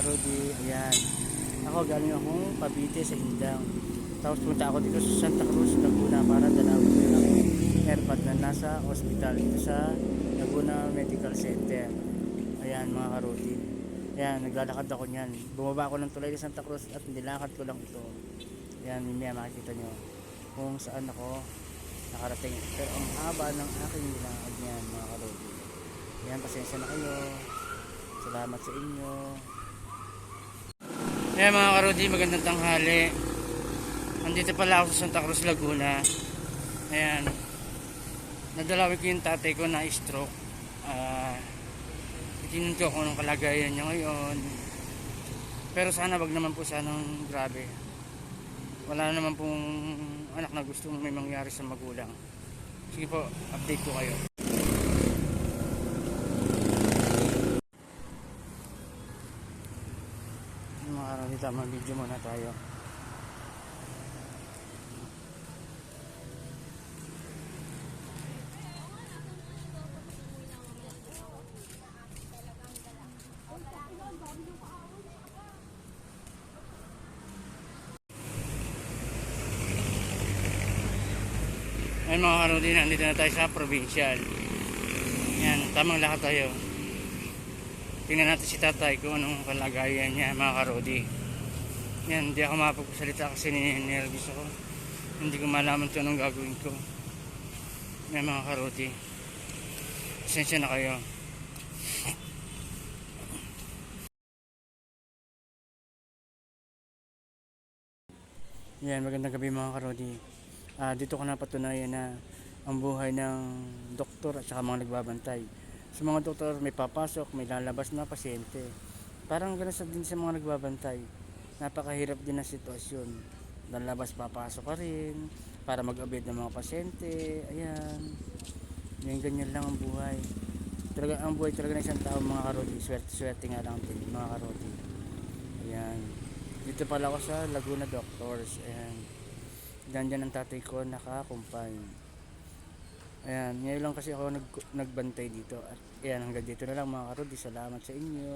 Rudy, ayan. Ako galing akong Cavite sa Indang. Tapos punta ako dito sa Santa Cruz, Laguna para dalawin ko yung airpod na nasa hospital dito sa Laguna Medical Center. Ayan mga ka-Rudy. Ayan, naglalakad ako niyan. Bumaba ako ng tulay sa Santa Cruz at nilakad ko lang ito. Ayan, mamaya makikita nyo kung saan ako nakarating. Pero ang haba ng aking nilakad niyan mga ka-Rudy. Ayan, pasensya na kayo. Salamat sa inyo. Ayan mga ka-Rudy, magandang tanghali. Andito pala ako sa Santa Cruz, Laguna. Ayan. Nadalawin ko yung tatay ko na stroke. Itinan ko kung anong kalagayan niya ngayon. Pero sana wag naman po sanang grabe. Wala naman pong anak na gusto may mangyari sa magulang. Sige po, update ko kayo. Mga ka-Rudy, tamang video muna tayo. Ayun mga ka-Rudy, nandito na tayo sa provincial. Yan, tamang lakad tayo. Tingnan natin si tatay kung anong kalagayan niya mga ka-Rudy. Yan, hindi ako mapagsalita kasi nervous ako. Hindi ko malaman kung anong gagawin ko. Yan mga ka-Rudy. Pasensya na kayo. Yan, magandang gabi mga ka-Rudy. Dito ko napatunayan na ang buhay ng doktor at saka mga nagbabantay. Sa mga doktor may papasok, may lalabas na pasyente. Parang gano'n din sa mga nagbabantay. Napakahirap din ang sitwasyon. Lalabas papasok ka rin para mag-abid ng mga pasyente. Ayan. Yan, ganyan lang ang buhay. Talaga ang buhay talaga ng isang tao mga ka-Rudy. Swerte nga lang din mga ka-Rudy. Ayan. Dito pala ako sa Laguna Doctors. Ayan. Diyan ang tatay ko nakakumpay. Ayan, ngayon lang kasi ako nagbantay dito. At ayan, hanggang dito na lang mga ka-Rudy. Salamat sa inyo.